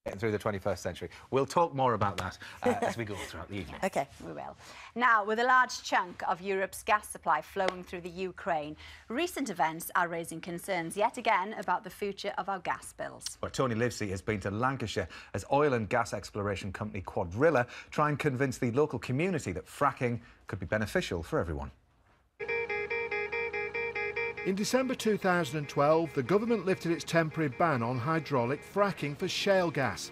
Getting through the 21st century. We'll talk more about that as we go throughout the evening. OK, we will. Now, with a large chunk of Europe's gas supply flowing through the Ukraine, recent events are raising concerns yet again about the future of our gas bills. Well, Tony Livesey has been to Lancashire as oil and gas exploration company Quadrilla try and convince the local community that fracking could be beneficial for everyone. In December 2012, the government lifted its temporary ban on hydraulic fracking for shale gas.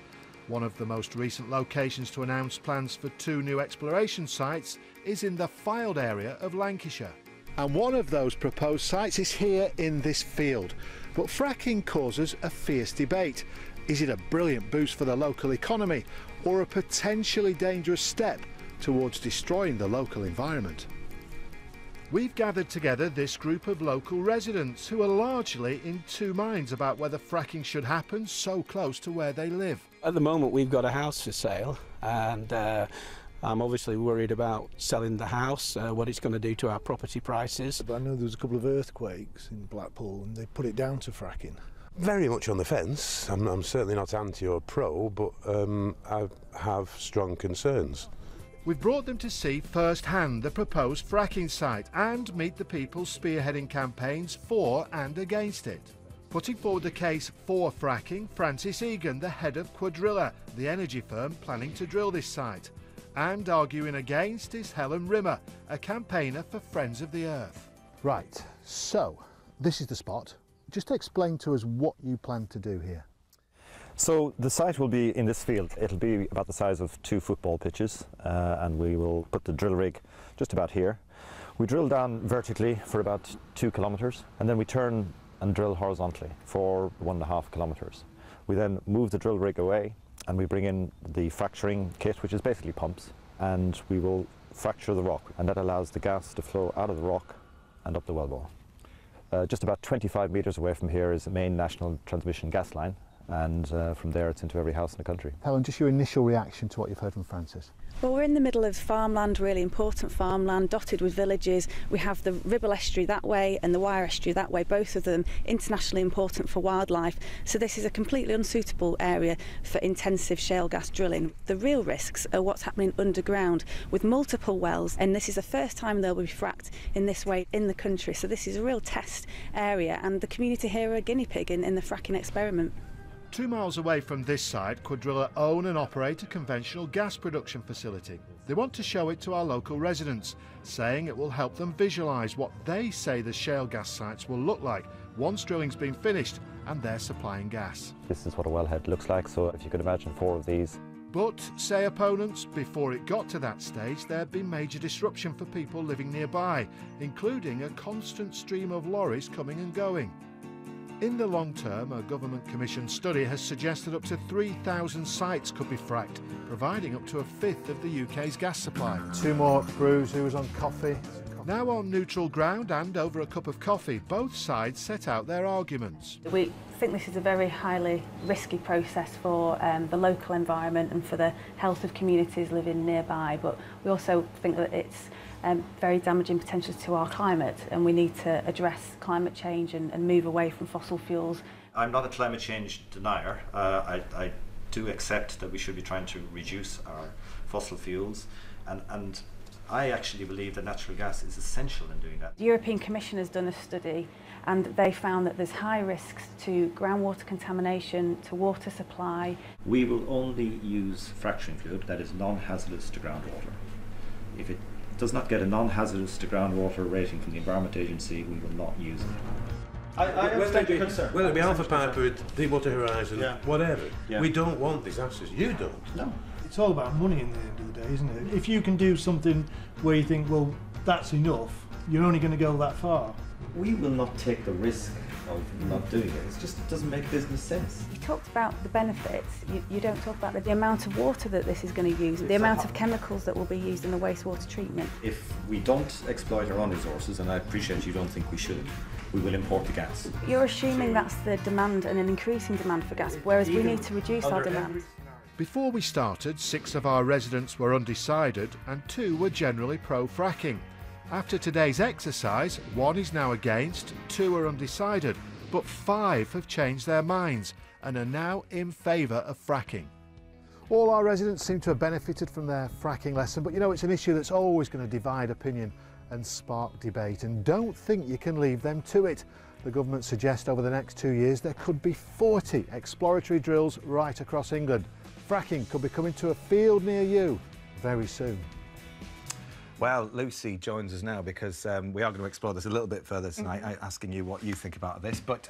One of the most recent locations to announce plans for 2 new exploration sites is in the Fylde area of Lancashire. And one of those proposed sites is here in this field. But fracking causes a fierce debate. Is it a brilliant boost for the local economy or a potentially dangerous step towards destroying the local environment? We've gathered together this group of local residents who are largely in two minds about whether fracking should happen so close to where they live. At the moment we've got a house for sale and I'm obviously worried about selling the house, what it's going to do to our property prices. But I know there was a couple of earthquakes in Blackpool and they put it down to fracking. Very much on the fence. I'm certainly not anti or pro, but I have strong concerns. We've brought them to see firsthand the proposed fracking site and meet the people spearheading campaigns for and against it. Putting forward the case for fracking, Francis Egan, the head of Quadrilla, the energy firm planning to drill this site. And arguing against is Helen Rimmer, a campaigner for Friends of the Earth. Right, so this is the spot. Just explain to us what you plan to do here. So the site will be in this field. It'll be about the size of 2 football pitches and we will put the drill rig just about here. We drill down vertically for about 2 kilometres and then we turn and drill horizontally for 1.5 kilometres. We then move the drill rig away and we bring in the fracturing kit, which is basically pumps, and we will fracture the rock, and that allows the gas to flow out of the rock and up the wellbore. Just about 25 metres away from here is the main national transmission gas line, and from there it's into every house in the country. Helen, just your initial reaction to what you've heard from Francis. Well, we're in the middle of farmland, really important farmland, dotted with villages. We have the Ribble estuary that way and the Wyre estuary that way, both of them internationally important for wildlife. So this is a completely unsuitable area for intensive shale gas drilling. The real risks are what's happening underground with multiple wells, and this is the first time they'll be fracked in this way in the country. So this is a real test area, and the community here are a guinea pig in the fracking experiment. 2 miles away from this site, Quadrilla own and operate a conventional gas production facility. They want to show it to our local residents, saying it will help them visualise what they say the shale gas sites will look like once drilling's been finished and they're supplying gas. This is what a wellhead looks like, so if you could imagine 4 of these. But, say opponents, before it got to that stage, there had been major disruption for people living nearby, including a constant stream of lorries coming and going. In the long term, a government-commissioned study has suggested up to 3,000 sites could be fracked, providing up to 1/5 of the UK's gas supply. 2 more brews, who was on coffee. Now on neutral ground and over a cup of coffee, both sides set out their arguments. We think this is a very highly risky process for the local environment and for the health of communities living nearby, but we also think that it's very damaging potentially to our climate, and we need to address climate change and move away from fossil fuels. I'm not a climate change denier. I do accept that we should be trying to reduce our fossil fuels, and I actually believe that natural gas is essential in doing that. The European Commission has done a study and they found that there's high risks to groundwater contamination, to water supply. We will only use fracturing fluid that is non-hazardous to groundwater. If it does not get a non-hazardous to groundwater rating from the Environment Agency, we will not use it. I understand your concern. Well, it'll be Alpha Piper, Deepwater Horizon, whatever. Yeah. We don't want disasters. You don't. No. It's all about money in the end of the day, isn't it? If you can do something where you think, well, that's enough, you're only going to go that far. We will not take the risk of not doing it. It just doesn't make business sense. You talked about the benefits, you don't talk about the amount of water that this is going to use, the amount of chemicals that will be used in the wastewater treatment. If we don't exploit our own resources, and I appreciate you don't think we should, we will import the gas. You're assuming that's the demand and an increasing demand for gas, whereas we need to reduce our demand. Before we started, 6 of our residents were undecided and 2 were generally pro-fracking. After today's exercise, 1 is now against, 2 are undecided, but 5 have changed their minds and are now in favour of fracking. All our residents seem to have benefited from their fracking lesson, but you know, it's an issue that's always going to divide opinion and spark debate, and don't think you can leave them to it. The government suggests over the next 2 years there could be 40 exploratory drills right across England. Fracking could be coming to a field near you very soon. Well, Lucy joins us now because we are going to explore this a little bit further tonight, asking you what you think about this. But,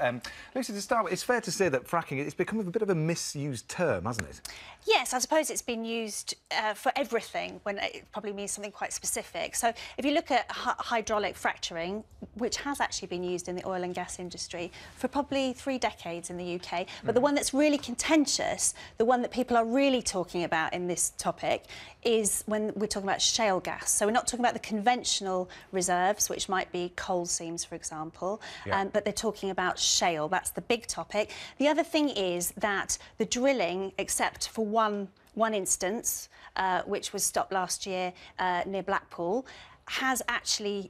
Lucy, to start with, it's fair to say that fracking is becoming a bit of a misused term, hasn't it? Yes, I suppose it's been used for everything when it probably means something quite specific. So if you look at hydraulic fracturing, which has actually been used in the oil and gas industry for probably 3 decades in the UK, but the one that's really contentious, the one that people are really talking about in this topic, is when we're talking about shale gas. So we're not talking about the conventional reserves, which might be coal seams, for example, but they're talking about shale. That's the big topic. The other thing is that the drilling, except for one instance, which was stopped last year near Blackpool, has actually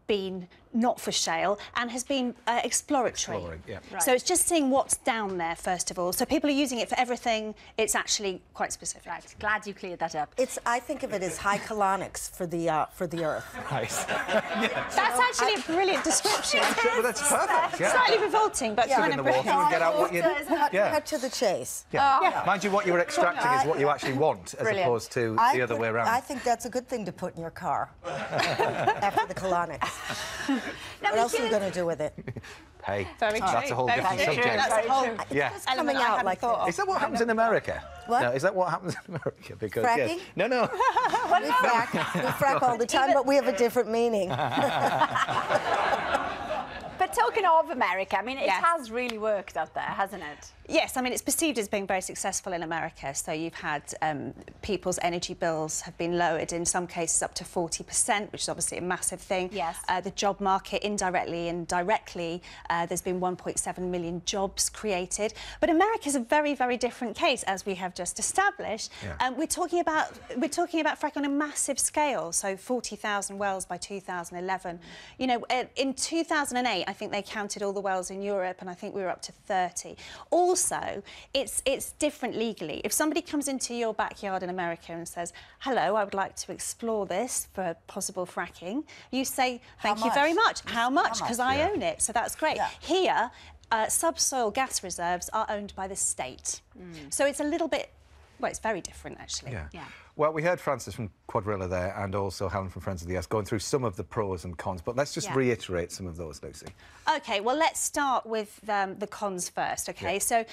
been not for shale and has been exploratory. Right. So it's just seeing what's down there, first of all. So people are using it for everything. It's actually quite specific. Right. Glad you cleared that up. I think of it as high colonics for the Earth. Nice. That's actually a brilliant description. Well, that's perfect. Yeah. Slightly revolting, but kind in of the water brilliant. and get out what you... Cut to the chase. Mind you, what you're extracting is what you actually want, as opposed to the other way around. I think that's a good thing to put in your car after the colonics. What else are you going to do with it? Hey, Very that's true. a whole Very different true. subject. That's a whole It's coming out like that. Is that what happens in America? What? No, is that what happens in America? Because Fracking? No. We frack all the time, but we have a different meaning. But talking of America, I mean, it has really worked out there, hasn't it? Yes, I mean, it's perceived as being very successful in America. So you've had people's energy bills have been lowered, in some cases up to 40%, which is obviously a massive thing. Yes. The job market, indirectly and directly, there's been 1.7 million jobs created. But America's a very, very different case, as we have just established. We're talking about fracking on a massive scale, so 40,000 wells by 2011. You know, in 2008, I think they counted all the wells in Europe, and I think we were up to 30. Also, it's different legally. If somebody comes into your backyard in America and says, hello, I would like to explore this for possible fracking, you say, thank you very much. How much? Because I own it, so that's great. Here, subsoil gas reserves are owned by the state. So it's a little bit, well, it's very different, actually. Well, we heard Francis from Quadrilla there and also Helen from Friends of the Earth going through some of the pros and cons, but let's just reiterate some of those, Lucy. OK, well, let's start with the cons first, OK? So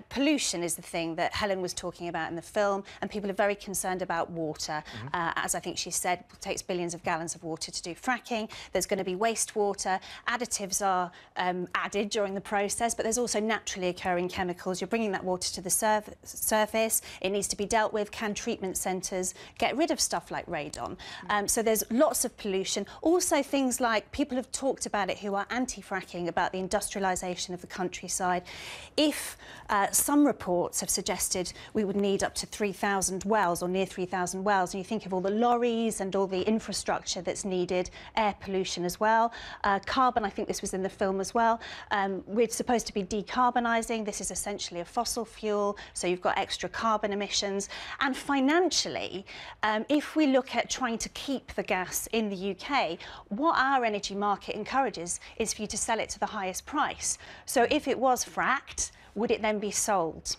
pollution is the thing that Helen was talking about in the film, and people are very concerned about water. As I think she said, it takes billions of gallons of water to do fracking. There's going to be wastewater. Additives are added during the process, but there's also naturally occurring chemicals. You're bringing that water to the surface. It needs to be dealt with. Can treatment centres get rid of stuff like radon? So there's lots of pollution. Also things like, people have talked about it who are anti-fracking, about the industrialisation of the countryside. If some reports have suggested we would need up to 3,000 wells or near 3,000 wells, and you think of all the lorries and all the infrastructure that's needed, air pollution as well. Carbon, I think this was in the film as well. We're supposed to be decarbonising. This is essentially a fossil fuel, so you've got extra carbon emissions. And financially, if we look at trying to keep the gas in the UK, what our energy market encourages is for you to sell it to the highest price. So if it was fracked, would it then be sold?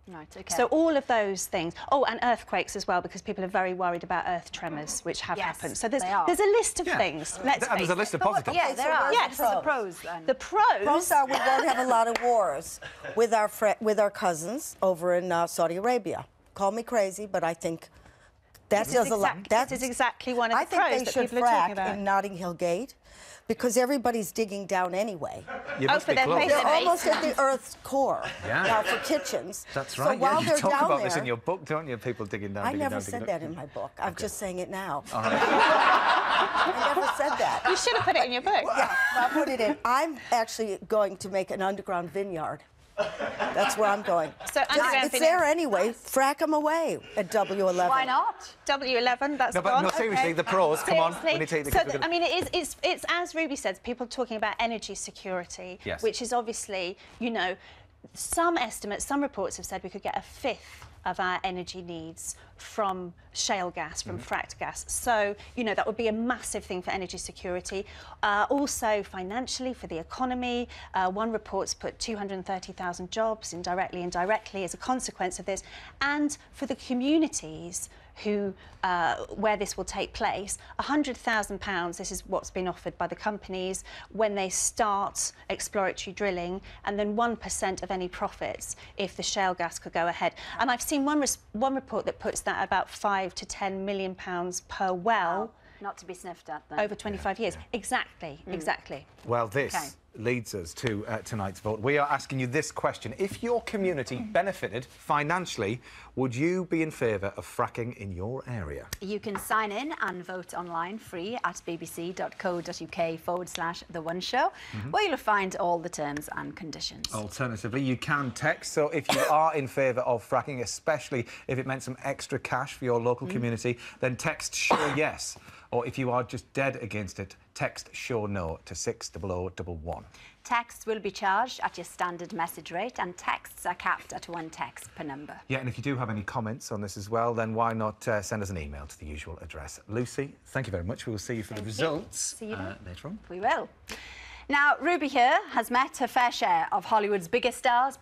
Right, OK. So all of those things. Oh, and earthquakes as well, because people are very worried about earth tremors, which have happened. So there's a list of things. There's a list of positives. Yeah, there are. Yes, the pros then. The pros. Pros are we won't have a lot of wars with our cousins over in Saudi Arabia. Call me crazy, but I think that does a lot. That is exactly one of the pros that people should are talking about. in Notting Hill Gate, because everybody's digging down anyway. You must be close. They're almost at the Earth's core now for kitchens. That's right. So while you they're talk down about there, this in your book, don't you? People digging down. I digging never down, said digging that down. in my book. I'm just saying it now. All right. I never said that. You should have put it in your book. Yeah, I'll put it in. I'm actually going to make an underground vineyard. That's where I'm going. So it's there anyway. Frack them away at W11. Why not? W11, that's but no, seriously, the pros, come on. We need to take the... So, I mean, it's as Ruby says, people talking about energy security, which is obviously, you know, some estimates, some reports have said we could get a fifth of our energy needs from shale gas, from fracked gas. So, you know, that would be a massive thing for energy security. Also, financially, for the economy, one report's put 230,000 jobs, indirectly as a consequence of this. And for the communities who, where this will take place, £100,000, this is what's been offered by the companies, when they start exploratory drilling, and then 1% of any profits if the shale gas could go ahead. And I've seen one report that puts that about £5 to £10 million per well. Wow. Not to be sniffed at, then. Over 25 years. Exactly, exactly. Well, this leads us to tonight's vote. We are asking you this question. If your community benefited financially, would you be in favour of fracking in your area? You can sign in and vote online free at bbc.co.uk/The One Show, where you'll find all the terms and conditions. Alternatively, you can text. So if you are in favour of fracking, especially if it meant some extra cash for your local community, then text sure yes. Or if you are just dead against it, text sure no to 60011. Texts will be charged at your standard message rate, and texts are capped at 1 text per number. Yeah, and if you do have any comments on this as well, then why not send us an email to the usual address. Lucy, thank you very much. We will see you for the results See you later on. We will. Now, Ruby here has met her fair share of Hollywood's biggest stars,